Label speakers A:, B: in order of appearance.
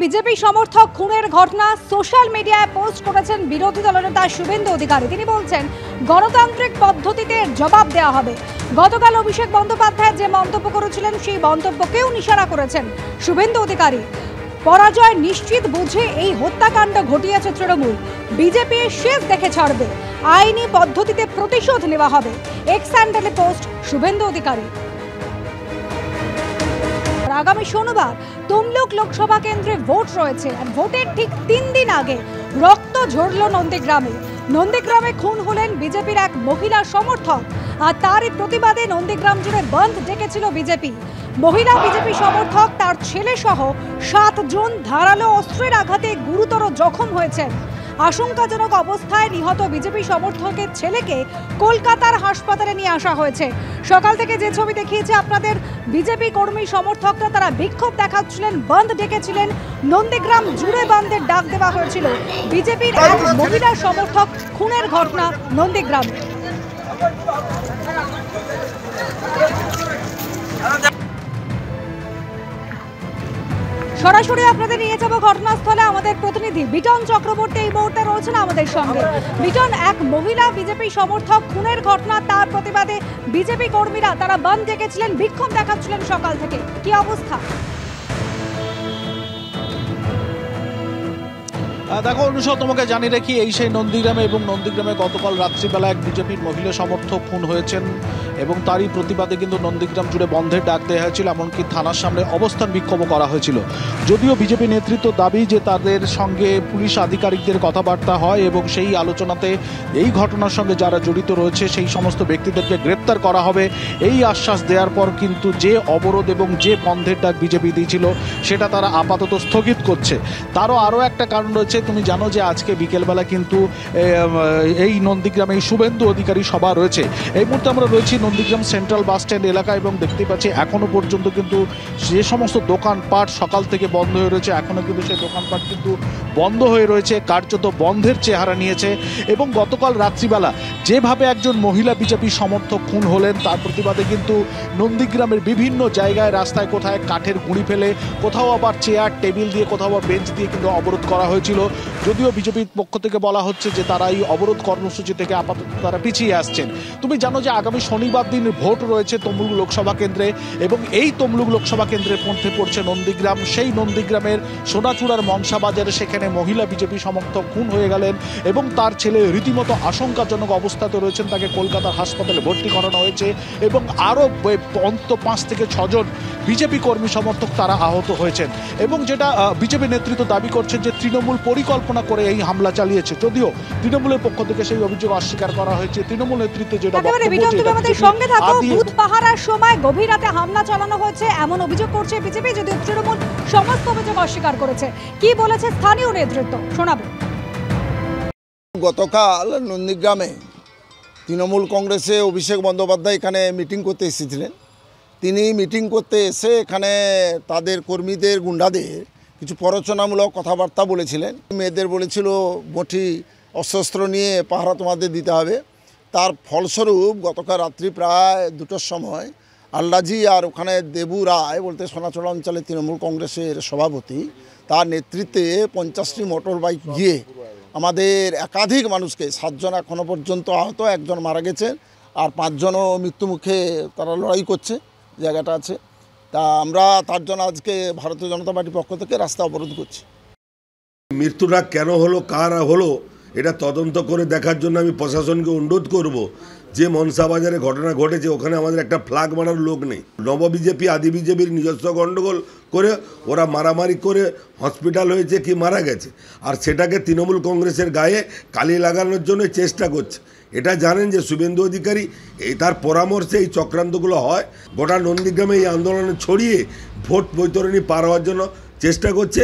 A: BJP সমর্থক খুনের ঘটনা সোশ্যাল মিডিয়ায় পোস্ট করেছেন বিরোধী দলনেতা শুভেন্দু অধিকারী। তিনি বলছেন, গণতান্ত্রিক পদ্ধতিতে জবাব দেওয়া হবে। গতকাল অভিষেক বন্দ্যোপাধ্যায় যে মন্তব্য করেছিলেন সেই মন্তব্যকেও নিশানা করেছেন শুভেন্দু অধিকারী। পরাজয় নিশ্চিত বুঝে এই হত্যাকাণ্ড ঘটিয়েছে তৃণমূল। বিজেপি শেষ দেখে ছাড়বে, আইনি পদ্ধতিতে প্রতিশোধ নেওয়া হবে। এক্স হ্যান্ডেলে পোস্ট শুভেন্দু অধিকারী। আগামী শনিবার তমলুক লোকসভা কেন্দ্রে ভোট রয়েছে। আর ভোটের ঠিক 3 দিন আগে রক্ত ঝরল নন্দীগ্রামে। নন্দীগ্রামে খুন হলেন বিজেপির এক মহিলা সমর্থক, আর তারই প্রতিবাদে নন্দীগ্রাম জুড়ে বন্ধ ডেকেছিল বিজেপি। মহিলা বিজেপি সমর্থক তার ছেলে সহ 7 জন ধারালো অস্ত্রের আঘাতে গুরুতর জখম হয়েছেন। আশঙ্কাজনক অবস্থায় নিহত বিজেপি সমর্থকের ছেলেকে কলকাতার হাসপাতালে নিয়ে আসা হয়েছে। সকাল থেকে যে ছবি দেখিয়েছে আপনাদের, বিজেপি কর্মী সমর্থকরা তারা বিক্ষোভ দেখাচ্ছিলেন, বন্ধ ডেকেছিলেন। নন্দীগ্রাম জুড়ে বন্ধের ডাক দেওয়া হয়েছিল। বিজেপির এক মহিলা সমর্থক খুনের ঘটনা নন্দীগ্রামে। সরাসরি আপনাদের নিয়ে যাব ঘটনাস্থলে। আমাদের প্রতিনিধি বিটন চক্রবর্তী এই মুহূর্তে রয়েছেন আমাদের সঙ্গে। বিটন, এক মহিলা বিজেপি সমর্থক খুনের ঘটনা, তার প্রতিবাদে বিজেপি কর্মীরা তারা বন্ধ ডেকেছিলেন, বিক্ষোভ দেখাচ্ছিলেন সকাল থেকে, কি অবস্থা?
B: দেখো অনুষদ, তোমাকে জানিয়ে রাখি, এই সেই নন্দীগ্রামে এবং নন্দীগ্রামে গতকাল রাত্রিবেলা এক বিজেপির মহিলা সমর্থক খুন হয়েছেন এবং তারই প্রতিবাদে কিন্তু নন্দীগ্রাম জুড়ে বন্ধের ডাক দেওয়া হয়েছিল, এমনকি থানার সামনে অবস্থান বিক্ষোভ করা হয়েছিল। যদিও বিজেপি নেতৃত্ব দাবি যে তাদের সঙ্গে পুলিশ আধিকারিকদের কথাবার্তা হয় এবং সেই আলোচনাতে এই ঘটনার সঙ্গে যারা জড়িত রয়েছে সেই সমস্ত ব্যক্তিদেরকে গ্রেপ্তার করা হবে, এই আশ্বাস দেওয়ার পর কিন্তু যে অবরোধ এবং যে বন্ধের ডাক বিজেপি দিয়েছিল সেটা তারা আপাতত স্থগিত করছে। তারও আরও একটা কারণ রয়েছে। তুমি জানো যে আজকে বিকেলবেলা কিন্তু এই নন্দীগ্রামে শুভেন্দু অধিকারী সভা রয়েছে। এই মুহূর্তে আমরা রয়েছি নন্দীগ্রাম সেন্ট্রাল বাস স্ট্যান্ড এলাকা এবং দেখতে পাচ্ছি এখনো পর্যন্ত কিন্তু যে সমস্ত দোকানপাট সকাল থেকে বন্ধ হয়ে রয়েছে, এখনো কিন্তু সেই দোকানপাট কিন্তু বন্ধ হয়ে রয়েছে, কার্যত বন্ধের চেহারা নিয়েছে। এবং গতকাল রাত্রিবেলা যেভাবে একজন মহিলা বিজেপি সমর্থক খুন হলেন, তার প্রতিবাদে কিন্তু নন্দীগ্রামের বিভিন্ন জায়গায় রাস্তায় কোথায় কাঠের গুঁড়ি ফেলে, কোথাও আবার চেয়ার টেবিল দিয়ে, কোথাও আবার বেঞ্চ দিয়ে কিন্তু অবরোধ করা হয়েছিল। যদিও বিজেপির পক্ষ থেকে বলা হচ্ছে যে তারা এই অবরোধ কর্মসূচি থেকে আপাতত তারা পিছিয়ে আসছেন। তুমি জানো যে আগামী শনিবার দিন ভোট রয়েছে তমলুক লোকসভা কেন্দ্রে এবং এই তমলুক লোকসভা কেন্দ্রের মধ্যে পড়ছে নন্দীগ্রাম। সেই নন্দীগ্রামের সোনাচূড়ার মনসা বাজারে সেখানে মহিলা বিজেপি সমর্থক খুন হয়ে গেলেন এবং তার ছেলে রীতিমতো আশঙ্কাজনক অবস্থাতে রয়েছেন, তাকে কলকাতার হাসপাতালে ভর্তি করানো হয়েছে এবং আরও অন্তত 5 থেকে 6 জন বিজেপি কর্মী সমর্থক তারা আহত হয়েছেন। এবং যেটা বিজেপি নেতৃত্ব দাবি করছেন যে তৃণমূল পরিকল্পনা করে এই হামলা চালিয়েছে, যদিও তৃণমূলের পক্ষ থেকে সেই অভিযোগ অস্বীকার করা হয়েছে। তৃণমূল নেতৃত্বে যেটা
A: বুথ পাহারার সময় গভীর রাতে হামলা চালানো হয়েছে এমন অভিযোগ করছে বিজেপি, যদিও তৃণমূল সমস্ত অভিযোগ অস্বীকার করেছে। কি বলেছে স্থানীয় নেতৃত্ব শোনাবো।
C: গতকাল নন্দীগ্রামে তৃণমূল কংগ্রেসে অভিষেক বন্দ্যোপাধ্যায় এখানে মিটিং করতে এসেছিলেন। তিনি মিটিং করতে এসে এখানে তাদের কর্মীদের গুন্ডাদের কিছু প্ররোচনামূলক কথাবার্তা বলেছিলেন। মেয়েদের বলেছিল বটি অস্ত্র নিয়ে পাহারা তোমাদের দিতে হবে। তার ফলস্বরূপ গতকাল রাত্রি প্রায় 2টোর সময় আল্লাজি আর ওখানে দেবু রায় বলতে সোনাচড়া অঞ্চলে তৃণমূল কংগ্রেসের সভাপতি, তার নেতৃত্বে 50টি মোটর বাইক গিয়ে আমাদের একাধিক মানুষকে, 7 জন এখনও পর্যন্ত আহত, 1 জন মারা গেছেন আর 5 জনও মৃত্যুমুখে তারা লড়াই করছে জায়গাটা আছে। তা আমরা তার জন্য আজকে ভারতীয় জনতা পার্টির পক্ষ থেকে রাস্তা অবরোধ করছি।
D: মৃত্যুটা কেন হলো, কার হলো, এটা তদন্ত করে দেখার জন্য আমি প্রশাসনকে অনুরোধ করব। যে মনসা বাজারে ঘটনা ঘটেছে ওখানে আমাদের একটা ফ্ল্যাগ মারার লোক নেই। নব বিজেপি আদি বিজেপির নিজস্ব গণ্ডগোল করে ওরা মারামারি করে হসপিটাল হয়েছে কি মারা গেছে, আর সেটাকে তৃণমূল কংগ্রেসের গায়ে কালি লাগানোর জন্য চেষ্টা করছে। এটা জানেন যে শুভেন্দু অধিকারী তার পরামর্শে এই চক্রান্তগুলো হয়। গোটা নন্দীগ্রামে এই আন্দোলনে ছড়িয়ে ভোট বৈতরণী পার হওয়ার জন্য চেষ্টা করছে।